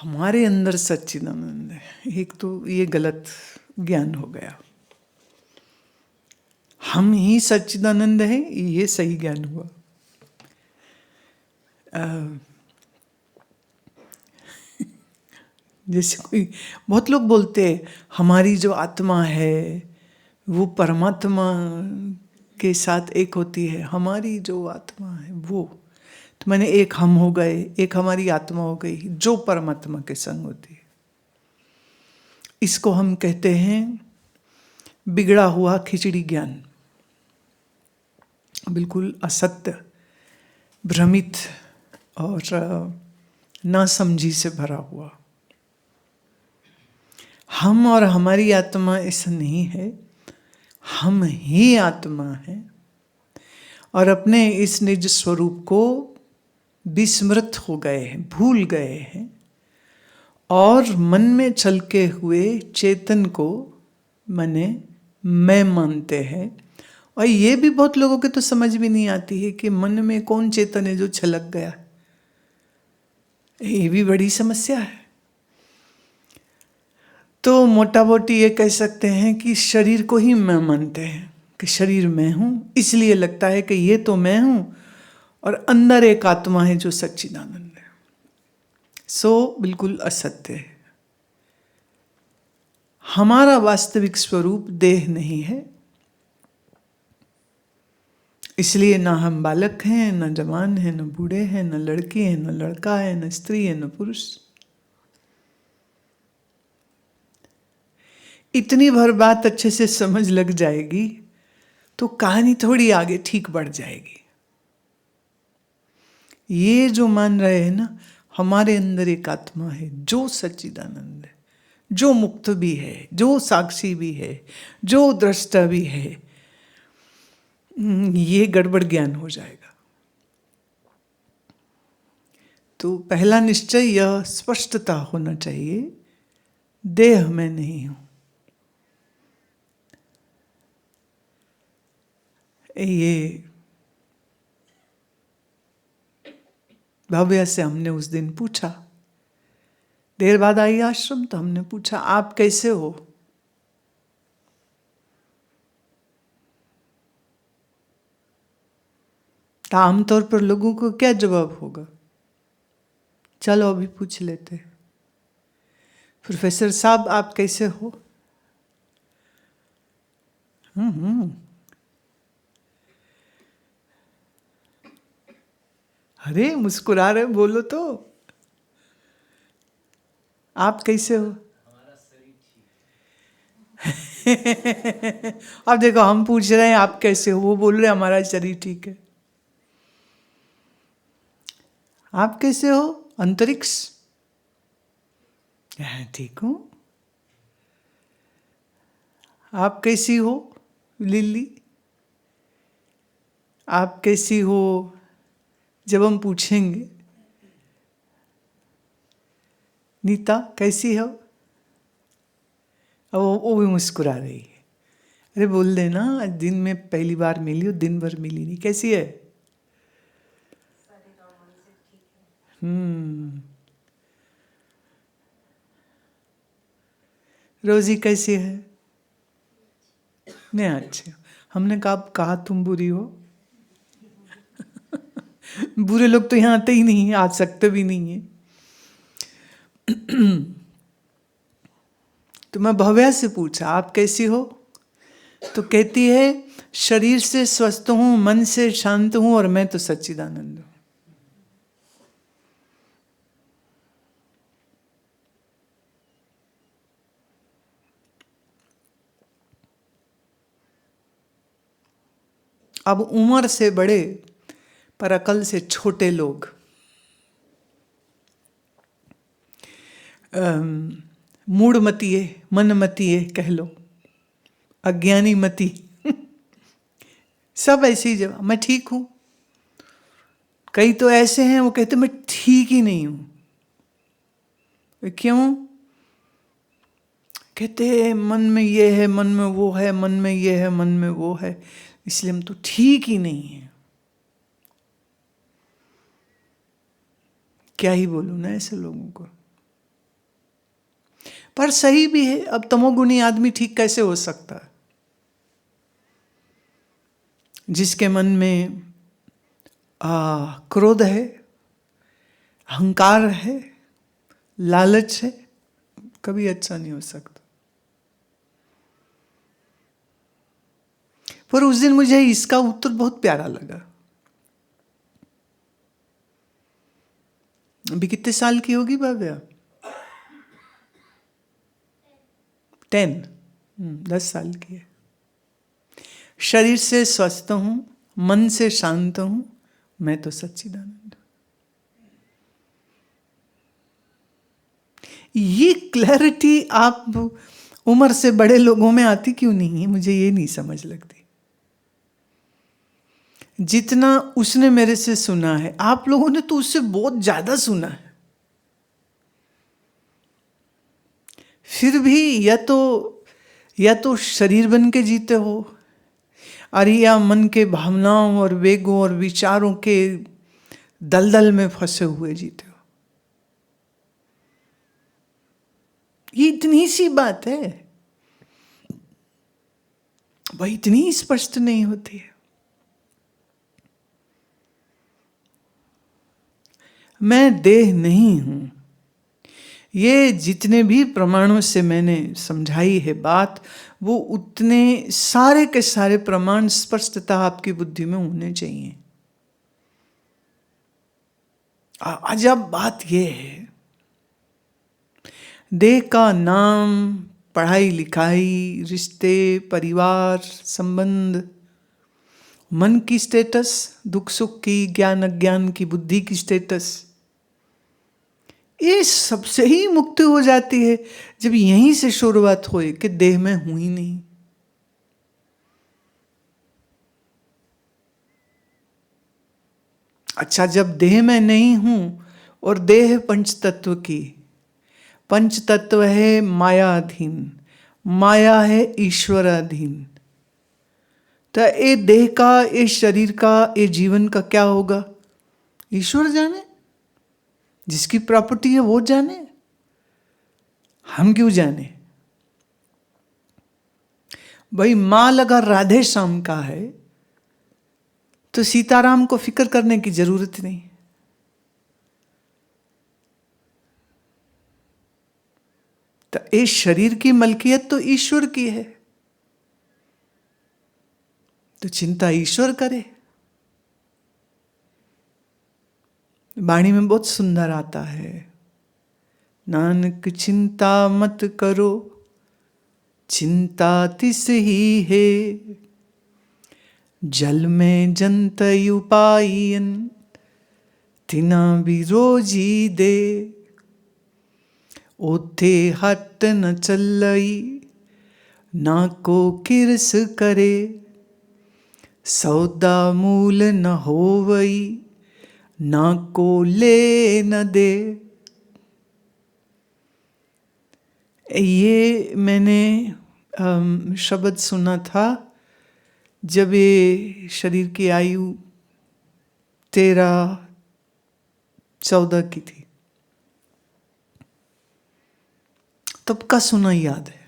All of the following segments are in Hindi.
हमारे अंदर सच्चिदानंद है, एक तो ये गलत ज्ञान हो गया। हम ही सच्चिदानंद है, ये सही ज्ञान हुआ। जैसे कोई बहुत लोग बोलते हैं हमारी जो आत्मा है वो परमात्मा के साथ एक होती है, हमारी जो आत्मा है वो, तो मैंने एक हम हो गए, एक हमारी आत्मा हो गई जो परमात्मा के संग होती है। इसको हम कहते हैं बिगड़ा हुआ खिचड़ी ज्ञान, बिल्कुल असत्य, भ्रमित और नासमझी से भरा हुआ। हम और हमारी आत्मा ऐसा नहीं है, हम ही आत्मा है और अपने इस निज स्वरूप को विस्मृत हो गए हैं, भूल गए हैं और मन में छलके हुए चेतन को मैं मानते हैं। और ये भी बहुत लोगों के तो समझ भी नहीं आती है कि मन में कौन चेतन है जो छलक गया, ये भी बड़ी समस्या है। तो मोटा मोटी ये कह सकते हैं कि शरीर को ही मैं मानते हैं कि शरीर मैं हूं, इसलिए लगता है कि ये तो मैं हूं और अंदर एक आत्मा है जो सच्चिदानंद है। सो बिल्कुल असत्य है। हमारा वास्तविक स्वरूप देह नहीं है, इसलिए ना हम बालक हैं, न जवान हैं, न बूढ़े हैं, न लड़की हैं, न लड़का है, न स्त्री है, न पुरुष। इतनी भर बात अच्छे से समझ लग जाएगी तो कहानी थोड़ी आगे ठीक बढ़ जाएगी। ये जो मान रहे हैं ना, हमारे अंदर एक आत्मा है जो सच्चिदानंद है, जो मुक्त भी है, जो साक्षी भी है, जो दृष्टा भी है, ये गड़बड़ ज्ञान हो जाएगा। तो पहला निश्चय यह स्पष्टता होना चाहिए, देह में नहीं हूं। ये भव्य से हमने उस दिन पूछा, देर बाद आई आश्रम, तो हमने पूछा आप कैसे हो? तो आमतौर पर लोगों को क्या जवाब होगा? चलो अभी पूछ लेते। प्रोफेसर साहब आप कैसे हो? अरे मुस्कुरा रहे, बोलो तो। आप कैसे हो? हमारा शरीर ठीक है। अब देखो हम पूछ रहे हैं आप कैसे हो, वो बोल रहे हैं हमारा शरीर ठीक है। आप कैसे हो? अंतरिक्ष ठीक हूं। आप कैसी हो? लिली आप कैसी हो? जब हम पूछेंगे नीता कैसी हो, वो भी मुस्कुरा रही है। अरे बोल देना, दिन में पहली बार मिली हो, दिन भर मिली नहीं, कैसी है? रोजी कैसी है? नहीं अच्छी। हमने कहा तुम बुरी हो? बुरे लोग तो यहाँ आते ही नहीं है, आ सकते भी नहीं है। तो मैं भव्या से पूछा आप कैसी हो, तो कहती है शरीर से स्वस्थ हूं, मन से शांत हूं और मैं तो सच्चिदानंद हूं। अब उम्र से बड़े पर अकल से छोटे लोग मूढ़मतीये, मनमतीये कह लो, अज्ञानी मती सब ऐसे ही जवाब, मैं ठीक हूं। कई तो ऐसे हैं वो कहते मैं ठीक ही नहीं हूं। क्यों? कहते हैं मन में ये है, मन में वो है, मन में ये है, मन में वो है, इसलिए हम तो ठीक ही नहीं है। क्या ही बोलूं ना ऐसे लोगों को। पर सही भी है। अब तमोगुणी आदमी ठीक कैसे हो सकता है? जिसके मन में क्रोध है, अहंकार है, लालच है, कभी अच्छा नहीं हो सकता। पर उस दिन मुझे इसका उत्तर बहुत प्यारा लगा। अभी कितने साल की होगी भव्या? 10, 10 साल की है। शरीर से स्वस्थ हूं, मन से शांत हूं, मैं तो सच्चिदानंद। ये क्लैरिटी आप उम्र से बड़े लोगों में आती क्यों नहीं है? मुझे ये नहीं समझ लगती। जितना उसने मेरे से सुना है, आप लोगों ने तो उससे बहुत ज्यादा सुना है। फिर भी या तो शरीर बन के जीते हो, और या मन के भावनाओं और वेगों और विचारों के दलदल में फंसे हुए जीते हो। ये इतनी सी बात है, वह इतनी स्पष्ट नहीं होती है। मैं देह नहीं हूं। ये जितने भी प्रमाणों से मैंने समझाई है बात, वो उतने सारे के सारे प्रमाण स्पष्टता आपकी बुद्धि में होने चाहिए। अजब बात यह है, देह का नाम, पढ़ाई लिखाई, रिश्ते, परिवार, संबंध, मन की स्टेटस, दुख सुख की, ज्ञान अज्ञान की, बुद्धि की स्टेटस, ये सबसे ही मुक्ति हो जाती है जब यहीं से शुरुआत होए कि देह में हूं ही नहीं। अच्छा, जब देह में नहीं हूं और देह पंच तत्व की, पंच तत्व है मायाधीन, माया है ईश्वराधीन, तो ये देह का, ये शरीर का, ये जीवन का क्या होगा? ईश्वर जाने। जिसकी प्रॉपर्टी है वो जाने, हम क्यों जाने? भाई माल अगर राधे श्याम का है तो सीताराम को फिक्र करने की जरूरत नहीं। तो इस शरीर की मलकियत तो ईश्वर की है, तो चिंता ईश्वर करे। वाणी में बहुत सुंदर आता है, नानक चिंता मत करो, चिंता तिस ही है, जल में जंतयु पायन, तिना बिरोजी दे, ओथे हट न चलई, ना को किरस करे, सौदा मूल न होवई, ना को ले न दे। ये मैंने शब्द सुना था जब ये शरीर की आयु 13-14 की थी, तब का सुना याद है।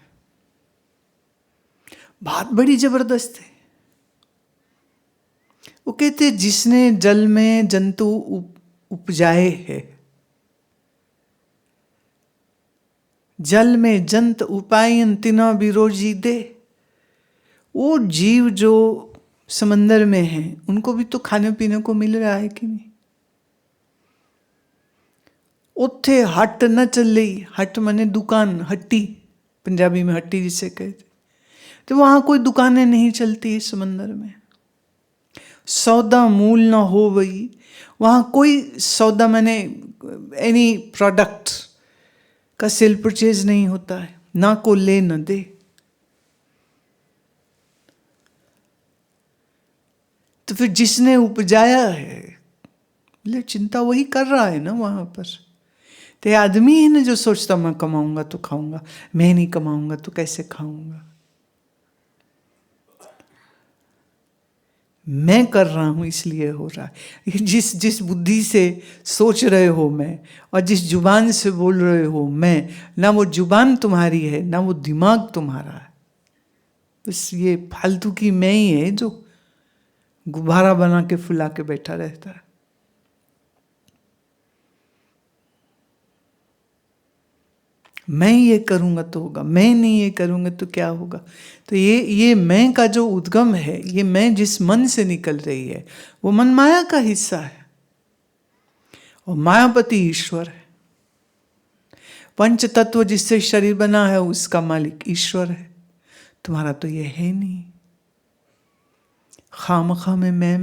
बात बड़ी जबरदस्त है। वो कहते जिसने जल में जंतु उपजाए है, जल में जंत उपायन तिना बिरोजी दे, वो जीव जो समंदर में हैं उनको भी तो खाने पीने को मिल रहा है कि नहीं? उथे हट न चलई, हट माने दुकान, हट्टी, पंजाबी में हट्टी जिसे कहते, तो वहां कोई दुकानें नहीं चलती इस समंदर में। सौदा मूल न हो वही, वहां कोई सौदा माने एनी प्रोडक्ट का सेल परचेज नहीं होता है, ना को ले न दे। तो फिर जिसने उपजाया है, बोले चिंता वही कर रहा है ना वहां पर। तो आदमी है ना जो सोचता मैं कमाऊंगा तो खाऊंगा, मैं नहीं कमाऊंगा तो कैसे खाऊंगा। मैं कर रहा हूँ इसलिए हो रहा है। जिस बुद्धि से सोच रहे हो मैं, और जिस जुबान से बोल रहे हो मैं, ना वो जुबान तुम्हारी है ना वो दिमाग तुम्हारा है। बस ये फालतू की मैं ही है जो गुब्बारा बना के फुला के बैठा रहता है। मैं ये करूँगा तो होगा, मैं नहीं ये करूँगा तो क्या होगा। तो ये मैं का जो उद्गम है, ये मैं जिस मन से निकल रही है वो मन माया का हिस्सा है, और मायापति ईश्वर है। पंच तत्व जिससे शरीर बना है उसका मालिक ईश्वर है। तुम्हारा तो ये है नहीं। खामखा में मैं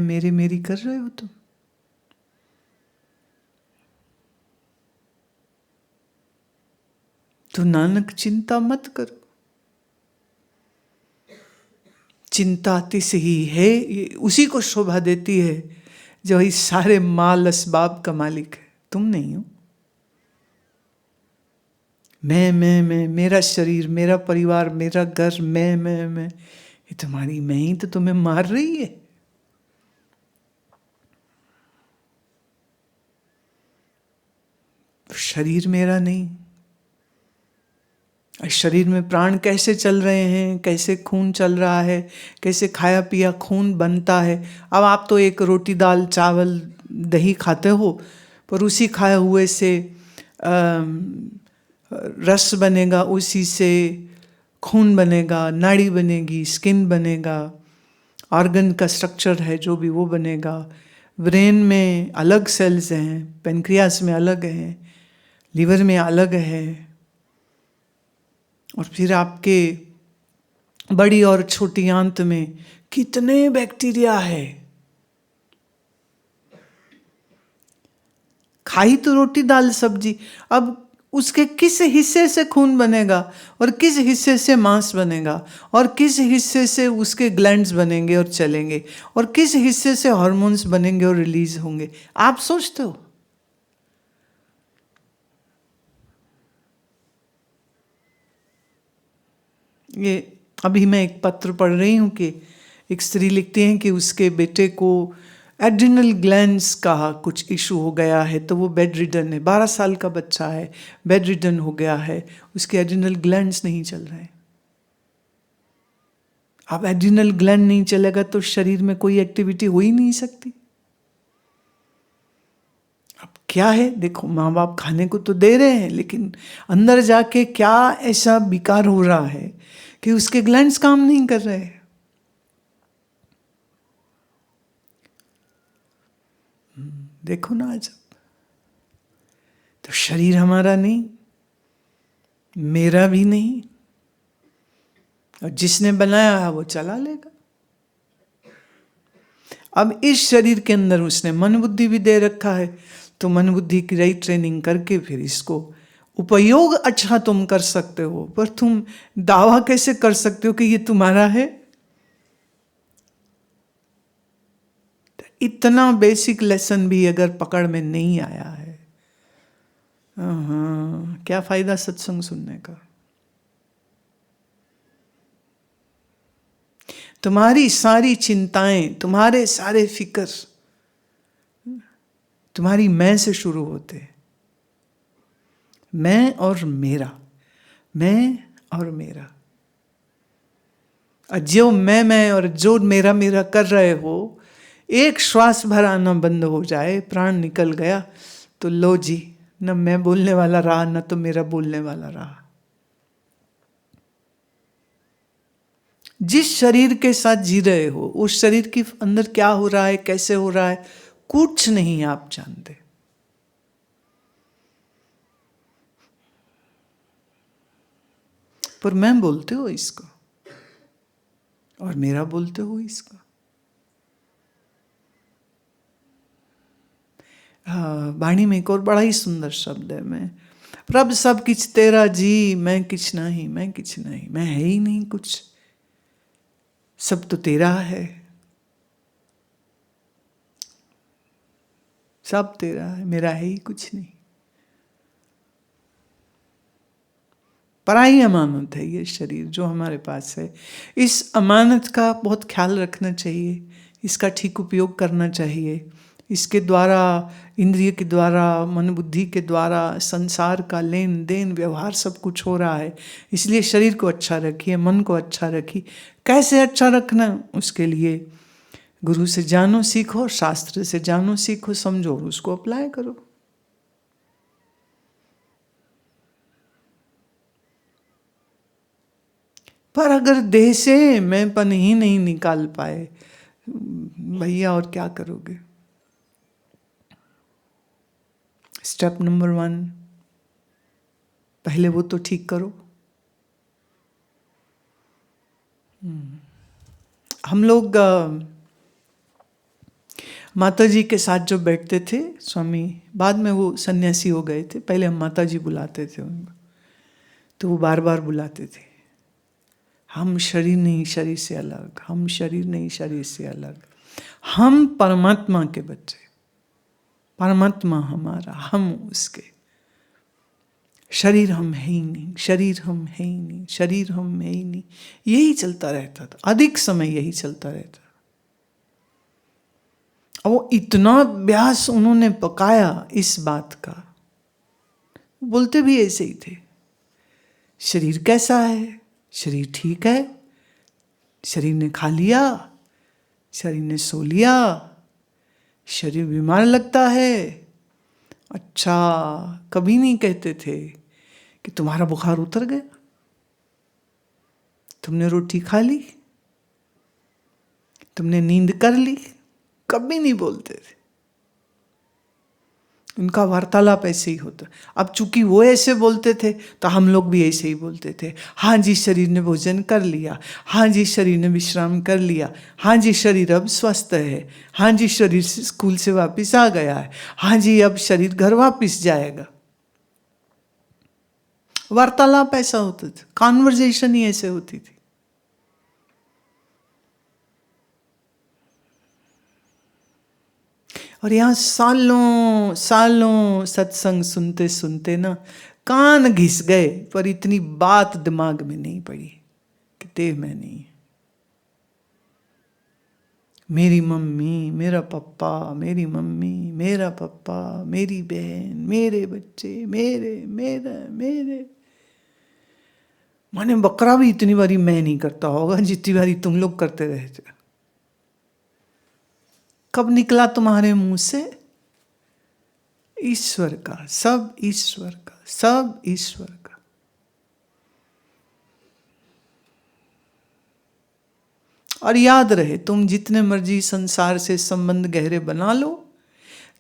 मेरी मेरी कर रहे हो तुम। तो नानक चिंता मत करो। चिंता तिस ही है, ये उसी को शोभा देती है जो इस सारे माल असबाब का मालिक है। तुम नहीं हो। मैं, मेरा शरीर, मेरा परिवार, मेरा घर, मैं, ये तुम्हारी मैं ही तो तुम्हें मार रही है। शरीर मेरा नहीं। शरीर में प्राण कैसे चल रहे हैं, कैसे खून चल रहा है, कैसे खाया पिया खून बनता है। अब आप तो एक रोटी दाल चावल दही खाते हो, पर उसी खाए हुए से रस बनेगा, उसी से खून बनेगा, नाड़ी बनेगी, स्किन बनेगा, ऑर्गन का स्ट्रक्चर है जो भी वो बनेगा। ब्रेन में अलग सेल्स हैं, पेनक्रियास में अलग हैं, लीवर में अलग है, और फिर आपके बड़ी और छोटी आंत में कितने बैक्टीरिया है। खाई तो रोटी दाल सब्जी, अब उसके किस हिस्से से खून बनेगा, और किस हिस्से से मांस बनेगा, और किस हिस्से से उसके ग्लैंड्स बनेंगे और चलेंगे, और किस हिस्से से हार्मोन्स बनेंगे और रिलीज होंगे, आप सोचते हो? ये अभी मैं एक पत्र पढ़ रही हूँ कि एक स्त्री लिखती हैं कि उसके बेटे को एड्रिनल ग्लैंड्स का कुछ इशू हो गया है, तो वो बेड रिडन है। 12 साल का बच्चा है, बेड रिडन हो गया है, उसके एड्रिनल ग्लैंड्स नहीं चल रहे हैं। अब एड्रिनल ग्लैंड नहीं चलेगा तो शरीर में कोई एक्टिविटी हो ही नहीं सकती। अब क्या है, देखो माँ बाप खाने को तो दे रहे हैं, लेकिन अंदर जाके क्या ऐसा विकार हो रहा है कि उसके ग्लैंड्स काम नहीं कर रहे हैं। देखो ना आज, तो शरीर हमारा नहीं, मेरा भी नहीं, और जिसने बनाया है वो चला लेगा। अब इस शरीर के अंदर उसने मन बुद्धि भी दे रखा है, तो मन बुद्धि की राइट ट्रेनिंग करके फिर इसको उपयोग अच्छा तुम कर सकते हो, पर तुम दावा कैसे कर सकते हो कि ये तुम्हारा है? इतना बेसिक लेसन भी अगर पकड़ में नहीं आया है, क्या फायदा सत्संग सुनने का। तुम्हारी सारी चिंताएं, तुम्हारे सारे फिक्र तुम्हारी मैं से शुरू होते। मैं और मेरा, मैं और मेरा। और जो मैं और जो मेरा मेरा कर रहे हो, एक श्वास भर आना बंद हो जाए, प्राण निकल गया, तो लो जी, न मैं बोलने वाला रहा न तो मेरा बोलने वाला रहा। जिस शरीर के साथ जी रहे हो, उस शरीर के अंदर क्या हो रहा है, कैसे हो रहा है, कुछ नहीं आप जानते। पर मैं बोलते हो इसको, और मेरा बोलते हो इसको। वाणी में एक और बड़ा ही सुंदर शब्द है, मैं प्रभ सब किछ तेरा जी, मैं किछ नहीं, मैं किछ नहीं, मैं है ही नहीं कुछ, सब तो तेरा है, सब तेरा है, मेरा है ही कुछ नहीं। पराई अमानत है ये शरीर जो हमारे पास है। इस अमानत का बहुत ख्याल रखना चाहिए इसका ठीक उपयोग करना चाहिए। इसके द्वारा, इंद्रिय के द्वारा, मन बुद्धि के द्वारा संसार का लेन देन व्यवहार सब कुछ हो रहा है। इसलिए शरीर को अच्छा रखिए, मन को अच्छा रखिए। कैसे अच्छा रखना, उसके लिए गुरु से जानो सीखो, शास्त्र से जानो सीखो, समझो, उसको अप्लाई करो। पर अगर देह से मैंपन ही नहीं निकाल पाए भैया, और क्या करोगे? स्टेप नंबर 1, पहले वो तो ठीक करो। हम लोग माता जी के साथ जो बैठते थे, स्वामी बाद में वो सन्यासी हो गए थे, पहले हम माता जी बुलाते थे उनको, तो वो बार बार बुलाते थे, हम शरीर नहीं शरीर से अलग, हम शरीर नहीं शरीर से अलग, हम परमात्मा के बच्चे, परमात्मा हमारा, हम उसके, शरीर हम है ही नहीं, शरीर हम है ही नहीं, शरीर हम है ही नहीं। यही चलता रहता था, अधिक समय यही चलता रहता। और वो इतना अभ्यास उन्होंने पकाया इस बात का, बोलते भी ऐसे ही थे, शरीर कैसा है, शरीर ठीक है, शरीर ने खा लिया, शरीर ने सो लिया, शरीर बीमार लगता है। अच्छा, कभी नहीं कहते थे कि तुम्हारा बुखार उतर गया, तुमने रोटी खा ली, तुमने नींद कर ली, कभी नहीं बोलते थे। उनका वार्तालाप ऐसे ही होता। अब चूंकि वो ऐसे बोलते थे तो हम लोग भी ऐसे ही बोलते थे। हाँ जी, शरीर ने भोजन कर लिया, हाँ जी शरीर ने विश्राम कर लिया, हाँ जी शरीर अब स्वस्थ है, हाँ जी शरीर स्कूल से वापस आ गया है, हाँ जी अब शरीर घर वापस जाएगा। वार्तालाप ऐसा होता था, कॉन्वर्जेशन ही ऐसे होती थी। और यहाँ सालों सालों सत्संग सुनते सुनते ना कान घिस गए, पर इतनी बात दिमाग में नहीं पड़ी कि देह में नहीं है। मेरी मम्मी, मेरा पापा, मेरी मम्मी, मेरा पापा, मेरी बहन, मेरे बच्चे, मेरे मेरे मेरे। माने बकरा भी इतनी बारी मैं नहीं करता होगा जितनी बारी तुम लोग करते रहते। कब निकला तुम्हारे मुंह से? ईश्वर का, सब ईश्वर का, सब ईश्वर का। और याद रहे, तुम जितने मर्जी संसार से संबंध गहरे बना लो,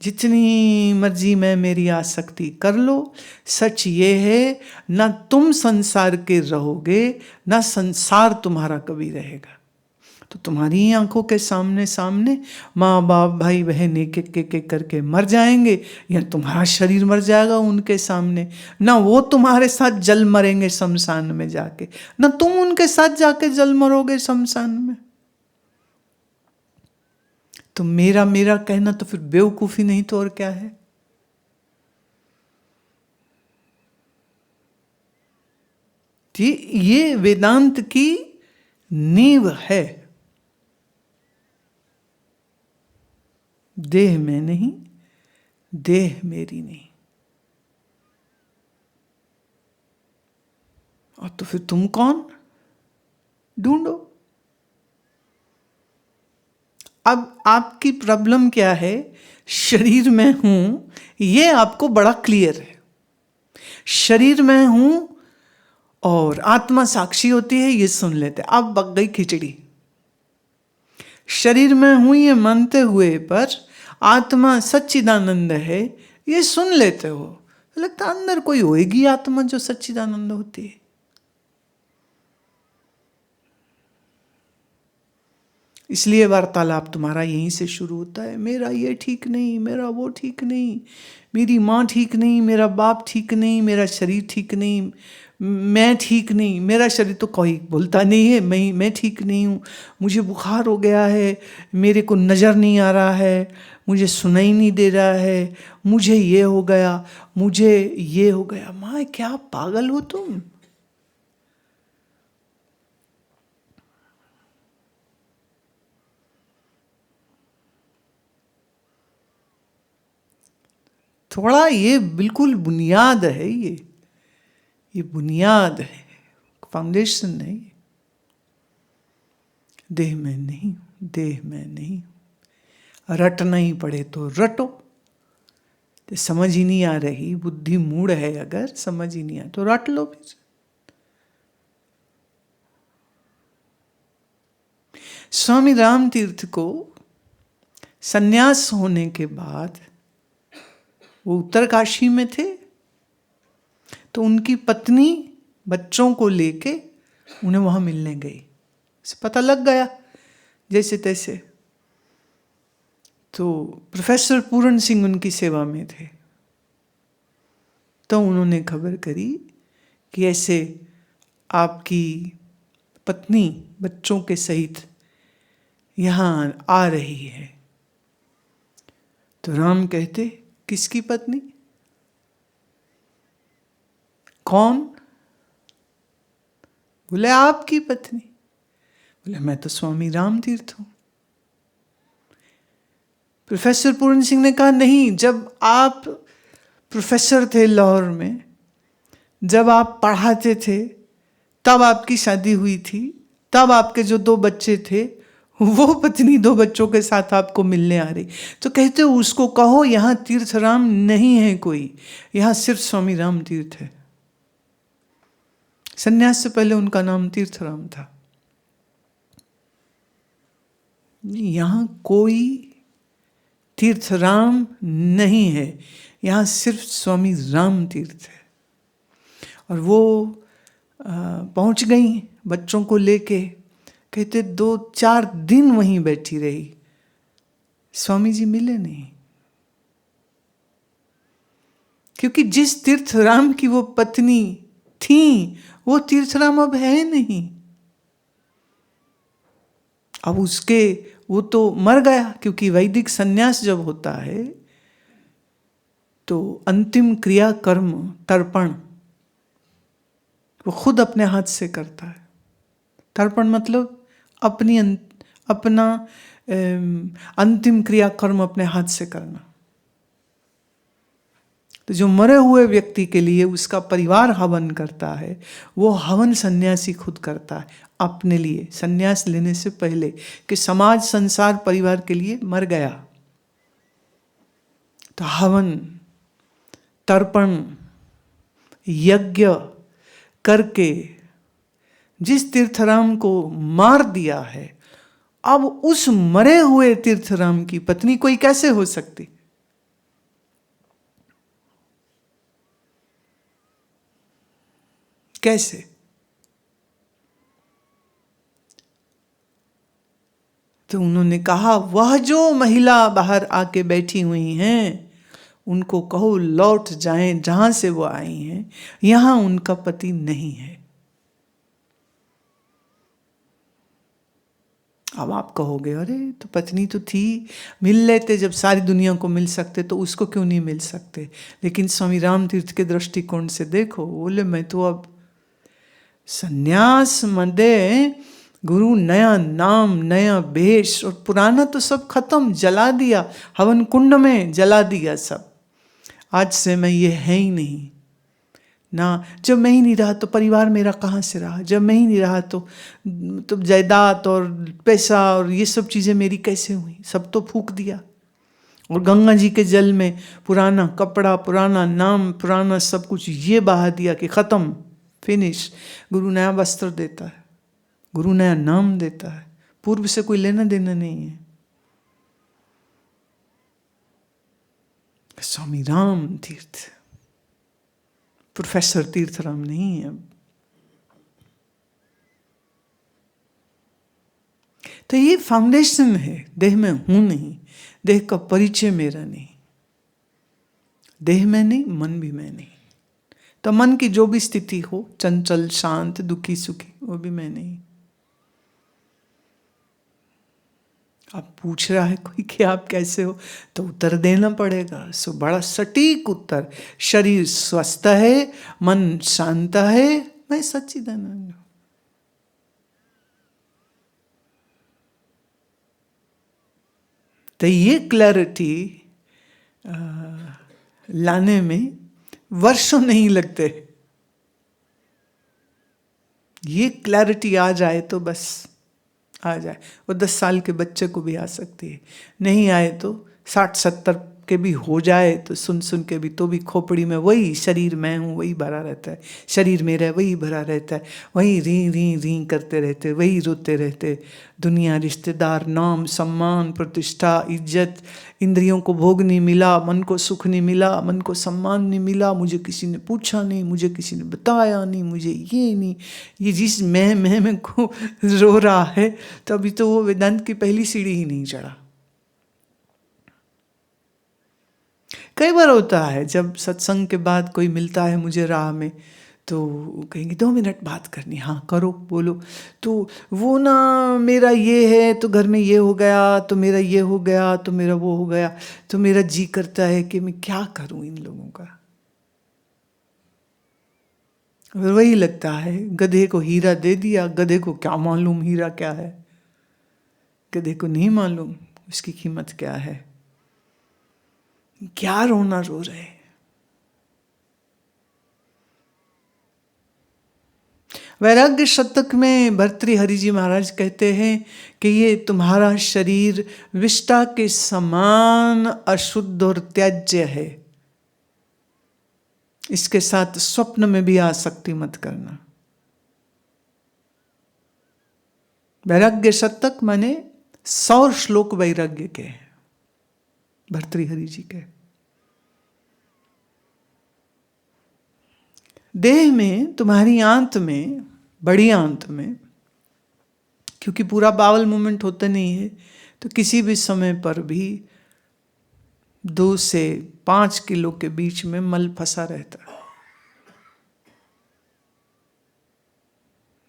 जितनी मर्जी मैं मेरी आसक्ति कर लो, सच ये है ना तुम संसार के रहोगे ना संसार तुम्हारा कभी रहेगा। तो तुम्हारी ही आंखों के सामने सामने माँ बाप भाई बहन एक एक करके मर जाएंगे, या तुम्हारा शरीर मर जाएगा उनके सामने। ना वो तुम्हारे साथ जल मरेंगे शमशान में जाके, ना तुम उनके साथ जाके जल मरोगे शमशान में। तो मेरा मेरा कहना तो फिर बेवकूफी नहीं तो और क्या है। ये वेदांत की नींव है। देह में नहीं, देह मेरी नहीं। और तो फिर तुम कौन? ढूंढो। अब आपकी प्रॉब्लम क्या है? शरीर में हूं, ये आपको बड़ा क्लियर है। शरीर में हूं और आत्मा साक्षी होती है, ये सुन लेते। अब पक गई खिचड़ी। शरीर में हूं ये मानते हुए पर आत्मा सच्चिदानंद है, ये सुन लेते हो। लगता अंदर कोई होएगी आत्मा जो सच्चिदानंद होती है। इसलिए वार्तालाप तुम्हारा यहीं से शुरू होता है। मेरा ये ठीक नहीं, मेरा वो ठीक नहीं, मेरी माँ ठीक नहीं, मेरा बाप ठीक नहीं, मेरा शरीर ठीक नहीं, मैं ठीक नहीं। मेरा शरीर तो कोई बोलता नहीं है, मैं ठीक नहीं हूँ, मुझे बुखार हो गया है, मेरे को नज़र नहीं आ रहा है, मुझे सुनाई नहीं दे रहा है, मुझे ये हो गया, मुझे ये हो गया। माँ क्या पागल हो तुम? थोड़ा ये बिल्कुल बुनियाद है, ये बुनियाद है, फाउंडेशन है। देह में नहीं, देह में नहीं। रटना ही पड़े तो रटो, तो समझ ही नहीं आ रही, बुद्धि मूढ़ है, अगर समझ ही नहीं आ तो रट लो फिर। स्वामी राम तीर्थ को सन्यास होने के बाद, वो उत्तरकाशी में थे, तो उनकी पत्नी बच्चों को लेके उन्हें वहां मिलने गई। से पता लग गया जैसे तैसे। तो प्रोफेसर पूरण सिंह उनकी सेवा में थे, तो उन्होंने खबर करी कि ऐसे आपकी पत्नी बच्चों के सहित यहाँ आ रही है। तो राम कहते, किसकी पत्नी? कौन? बोले आपकी पत्नी। बोले मैं तो स्वामी राम तीर्थ हूं। प्रोफेसर पूर्ण सिंह ने कहा, नहीं, जब आप प्रोफेसर थे लाहौर में, जब आप पढ़ाते थे, तब आपकी शादी हुई थी, तब आपके जो 2 बच्चे थे, वो पत्नी 2 बच्चों के साथ आपको मिलने आ रही। तो कहते उसको कहो यहां तीर्थ राम नहीं है कोई, यहां सिर्फ स्वामी राम तीर्थ है। सन्यास से पहले उनका नाम तीर्थ राम था। यहां कोई तीर्थ राम नहीं है, यहां सिर्फ स्वामी राम तीर्थ है। और वो पहुंच गई बच्चों को लेके। कहते 2-4 दिन वहीं बैठी रही, स्वामी जी मिले नहीं। क्योंकि जिस तीर्थराम की वो पत्नी थी, वो तीर्थराम अब है नहीं। अब उसके, वो तो मर गया। क्योंकि वैदिक सन्यास जब होता है तो अंतिम क्रिया कर्म तर्पण वो खुद अपने हाथ से करता है। तर्पण मतलब अपना अंतिम क्रिया कर्म अपने हाथ से करना। तो जो मरे हुए व्यक्ति के लिए उसका परिवार हवन करता है, वो हवन सन्यासी खुद करता है अपने लिए, सन्यास लेने से पहले, कि समाज संसार परिवार के लिए मर गया। तो हवन तर्पण यज्ञ करके जिस तीर्थराम को मार दिया है, अब उस मरे हुए तीर्थराम की पत्नी कोई कैसे हो सकती? कैसे? तो उन्होंने कहा, वह जो महिला बाहर आके बैठी हुई हैं, उनको कहो लौट जाएं जहां से वो आई हैं, यहां उनका पति नहीं है। अब आप कहोगे, अरे तो पत्नी तो थी, मिल लेते, जब सारी दुनिया को मिल सकते तो उसको क्यों नहीं मिल सकते? लेकिन स्वामी राम तीर्थ के दृष्टिकोण से देखो, बोले मैं तो अब सन्यास मदे गुरु, नया नाम, नया भेष, और पुराना तो सब खत्म, जला दिया, हवन कुंड में जला दिया सब। आज से मैं ये है ही नहीं ना। जब मैं ही नहीं रहा तो परिवार मेरा कहाँ से रहा? जब मैं ही नहीं रहा तो जायदाद और पैसा और ये सब चीज़ें मेरी कैसे हुई? सब तो फूंक दिया। और गंगा जी के जल में पुराना कपड़ा, पुराना नाम, पुराना सब कुछ ये बहा दिया कि खत्म, फिनिश। गुरु नया वस्त्र देता है, गुरु नया नाम देता है, पूर्व से कोई लेना देना नहीं है। स्वामी राम तीर्थ, प्रोफेसर तीर्थराम नहीं है। तो ये फाउंडेशन है, देह में हूं नहीं, देह का परिचय मेरा नहीं, देह में नहीं, मन भी मैं नहीं। तो मन की जो भी स्थिति हो, चंचल, शांत, दुखी, सुखी, वो भी मैं नहीं। अब पूछ रहा है कोई कि आप कैसे हो, तो उत्तर देना पड़ेगा। सो बड़ा सटीक उत्तर, शरीर स्वस्थ है, मन शांत है, मैं सच्चिदानंद हूं। तो ये क्लैरिटी लाने में वर्षों नहीं लगते। ये क्लैरिटी आ जाए तो बस आ जाए। वो 10 साल के बच्चे को भी आ सकती है, नहीं आए तो 60-70 के भी हो जाए तो सुन सुन के भी, तो भी खोपड़ी में वही शरीर मैं हूँ वही भरा रहता है, शरीर मेरा है वही भरा रहता है, वही री री री करते रहते, वही रोते रहते। दुनिया, रिश्तेदार, नाम, सम्मान, प्रतिष्ठा, इज्जत, इंद्रियों को भोग नहीं मिला, मन को सुख नहीं मिला, मन को सम्मान नहीं मिला, मुझे किसी ने पूछा नहीं, मुझे किसी ने बताया नहीं, मुझे ये नहीं, ये जिस मैं को रो रहा है, तो अभी तो वो वेदांत की पहली सीढ़ी ही नहीं चढ़ा। कई बार होता है जब सत्संग के बाद कोई मिलता है मुझे राह में, तो कहेंगे 2 मिनट बात करनी, हाँ करो बोलो। तो वो ना मेरा ये है तो घर में ये हो गया, तो मेरा ये हो गया, तो मेरा वो हो गया, तो मेरा जी करता है कि मैं क्या करूं इन लोगों का। और वही लगता है, गधे को हीरा दे दिया, गधे को क्या मालूम हीरा क्या है, गधे को नहीं मालूम उसकी कीमत क्या है। क्या रोना रो रहे। वैराग्य शतक में भर्तृहरि जी महाराज कहते हैं कि ये तुम्हारा शरीर विष्टा के समान अशुद्ध और त्याज्य है, इसके साथ स्वप्न में भी आसक्ति मत करना। वैराग्य शतक माने 100 श्लोक वैराग्य के हैं भर्तृहरि जी के। देह में, तुम्हारी आंत में, बड़ी आंत में, क्योंकि पूरा बावल मूवमेंट होता नहीं है, तो किसी भी समय पर भी 2 से 5 किलो के बीच में मल फंसा रहता है,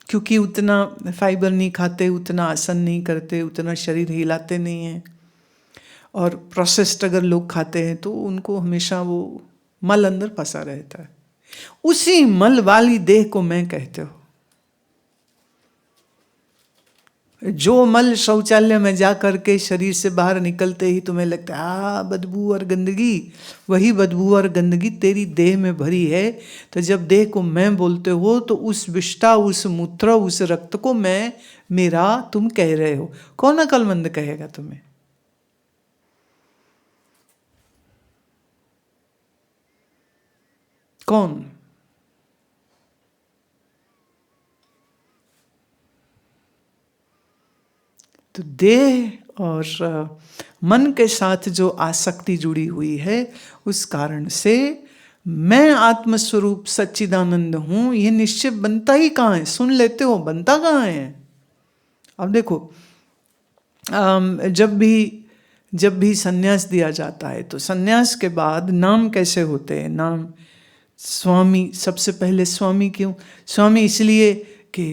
क्योंकि उतना फाइबर नहीं खाते, उतना आसन नहीं करते, उतना शरीर हिलाते नहीं हैं, और प्रोसेस्ड अगर लोग खाते हैं तो उनको हमेशा वो मल अंदर फंसा रहता है। उसी मल वाली देह को मैं कहते हो। जो मल शौचालय में जा करके शरीर से बाहर निकलते ही तुम्हें लगता है बदबू और गंदगी, वही बदबू और गंदगी तेरी देह में भरी है। तो जब देह को मैं बोलते हो तो उस विष्टा, उस मूत्र, उस रक्त को मैं, मेरा तुम कह रहे हो। कौन अकलमंद कहेगा तुम्हें? कौन? तो देह और मन के साथ जो आसक्ति जुड़ी हुई है, उस कारण से मैं आत्मस्वरूप सच्चिदानंद हूं, ये निश्चय बनता ही कहाँ है? सुन लेते हो, बनता कहाँ है? अब देखो, जब भी सन्यास दिया जाता है तो सन्यास के बाद नाम कैसे होते हैं? नाम स्वामी, सबसे पहले स्वामी क्यों? स्वामी इसलिए कि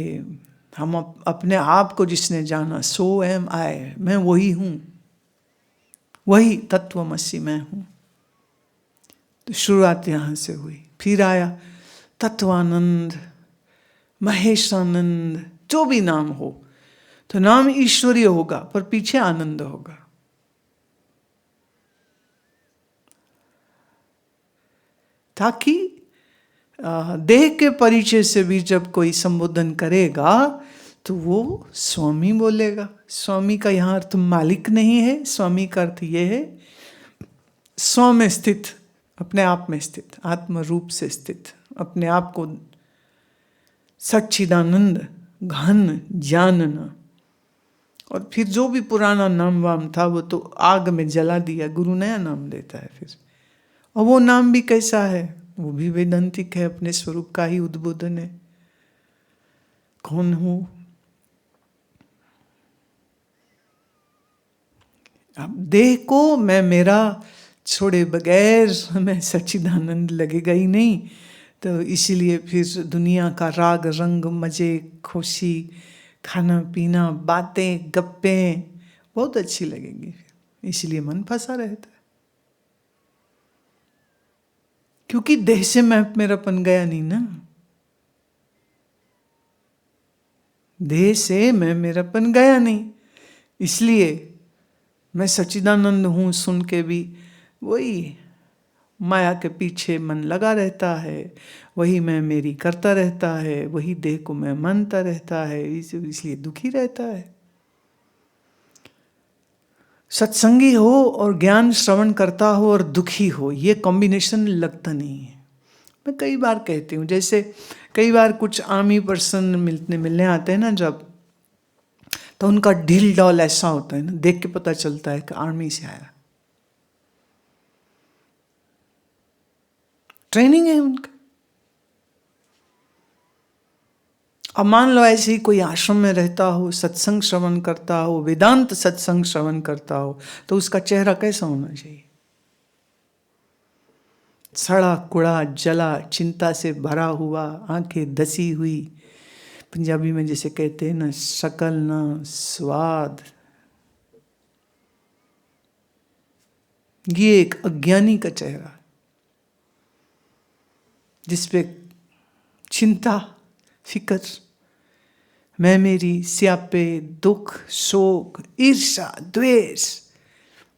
हम अपने आप को जिसने जाना, सो एम आई, मैं वही हूं, वही तत्वमसि मैं हूं। तो शुरुआत यहां से हुई, फिर आया तत्वानंद, महेशानंद, जो भी नाम हो, तो नाम ईश्वरीय होगा पर पीछे आनंद होगा। ताकि देह के परिचय से भी जब कोई संबोधन करेगा तो वो स्वामी बोलेगा। स्वामी का यहाँ अर्थ मालिक नहीं है, स्वामी का अर्थ ये है स्व में स्थित, अपने आप में स्थित, आत्म रूप से स्थित, अपने आप को सच्चिदानंद घन जानना। और फिर जो भी पुराना नाम वाम था वो तो आग में जला दिया, गुरु नया नाम देता है फिर। और वो नाम भी कैसा है? वो भी वेदांतिक है, अपने स्वरूप का ही उद्बोधन है। कौन हूं? अब देह को मैं मेरा छोड़े बगैर मैं सच्चिदानंद लगेगा ही नहीं। तो इसीलिए फिर दुनिया का राग रंग, मजे, खुशी, खाना पीना, बातें, गप्पें बहुत अच्छी लगेंगी, इसलिए मन फंसा रहता है। क्योंकि देह से मैं मेरापन गया नहीं ना, देह से मैं मेरापन गया नहीं, इसलिए मैं सच्चिदानंद हूं सुन के भी वही माया के पीछे मन लगा रहता है, वही मैं मेरी करता रहता है, वही देह को मैं मानता रहता है, इसलिए दुखी रहता है। सत्संगी हो और ज्ञान श्रवण करता हो और दुखी हो, ये कॉम्बिनेशन लगता नहीं है। मैं कई बार कहती हूँ, जैसे कई बार कुछ आर्मी पर्सन मिलने आते हैं ना जब, तो उनका ढील डॉल ऐसा होता है ना, देख के पता चलता है कि आर्मी से आया, ट्रेनिंग है उनका। अब मान लो ऐसे ही कोई आश्रम में रहता हो, सत्संग श्रवण करता हो, वेदांत सत्संग श्रवण करता हो, तो उसका चेहरा कैसा होना चाहिए? सड़ा कुड़ा, जला, चिंता से भरा हुआ, आंखें धसी हुई, पंजाबी में जैसे कहते हैं ना, शकल ना स्वाद। ये एक अज्ञानी का चेहरा जिसपे चिंता, फिक्र, मैं मेरी, स्यापे, दुख, शोक, ईर्ष्या, द्वेष।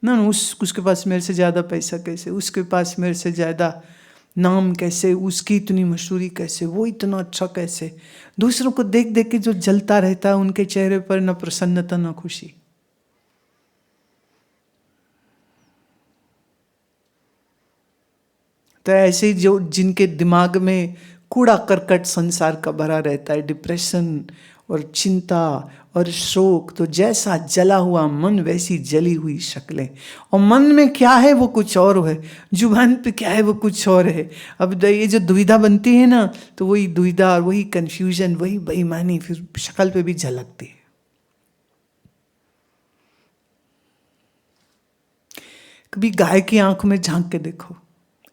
ना उसके पास मेरे से ज्यादा पैसा कैसे, उसके पास मेरे से ज्यादा नाम कैसे, उसकी इतनी मशहूरी कैसे, वो इतना अच्छा कैसे। दूसरों को देख देख के जो जलता रहता है, उनके चेहरे पर न प्रसन्नता न खुशी। तो ऐसे ही जो जिनके दिमाग में कूड़ा करकट संसार का भरा रहता है, डिप्रेशन और चिंता और शोक, तो जैसा जला हुआ मन वैसी जली हुई शक्लें। और मन में क्या है वो कुछ और है, जुबान पे क्या है वो कुछ और है। अब ये जो दुविधा बनती है ना, तो वही दुविधा और वही कंफ्यूजन, वही बेईमानी फिर शक्ल पे भी झलकती है। कभी गाय की आंख में झांक के देखो,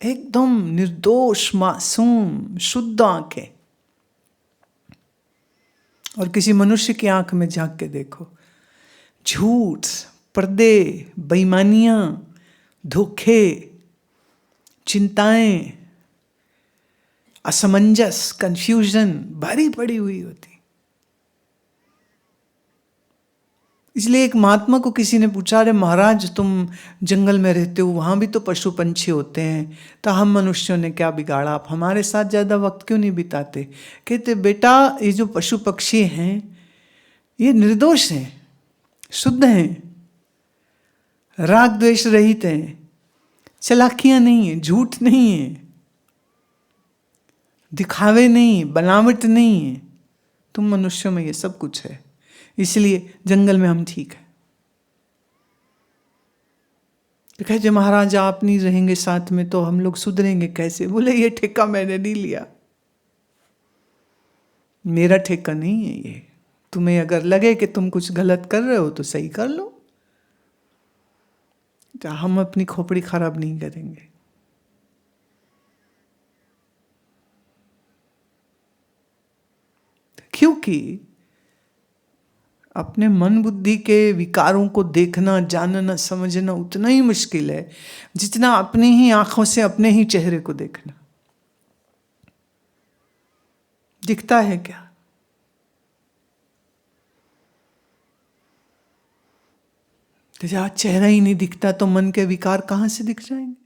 एकदम निर्दोष, मासूम, शुद्ध आंखें। और किसी मनुष्य की आंख में झांक के देखो, झूठ, पर्दे, बेईमानियां, धोखे, चिंताएं, असमंजस, कंफ्यूजन भरी पड़ी हुई होती। इसलिए एक महात्मा को किसी ने पूछा, अरे महाराज तुम जंगल में रहते हो, वहां भी तो पशु पंछी होते हैं, तो हम मनुष्यों ने क्या बिगाड़ा, आप हमारे साथ ज्यादा वक्त क्यों नहीं बिताते? कहते बेटा, ये जो पशु पक्षी हैं ये निर्दोष हैं, शुद्ध हैं, राग द्वेष रहित हैं, चालाकियां नहीं है, झूठ नहीं है, दिखावे नहीं, बनावट नहीं है। तुम मनुष्यों में ये सब कुछ है, इसलिए जंगल में हम ठीक है। तो कहते महाराज आप नहीं रहेंगे साथ में तो हम लोग सुधरेंगे कैसे? बोले ये ठेका मैंने नहीं लिया, मेरा ठेका नहीं है ये। तुम्हें अगर लगे कि तुम कुछ गलत कर रहे हो तो सही कर लो, तो हम अपनी खोपड़ी खराब नहीं करेंगे। क्योंकि अपने मन बुद्धि के विकारों को देखना, जानना, समझना उतना ही मुश्किल है जितना अपनी ही आंखों से अपने ही चेहरे को देखना। दिखता है क्या? तो जहाँ चेहरा ही नहीं दिखता तो मन के विकार कहाँ से दिख जाएंगे?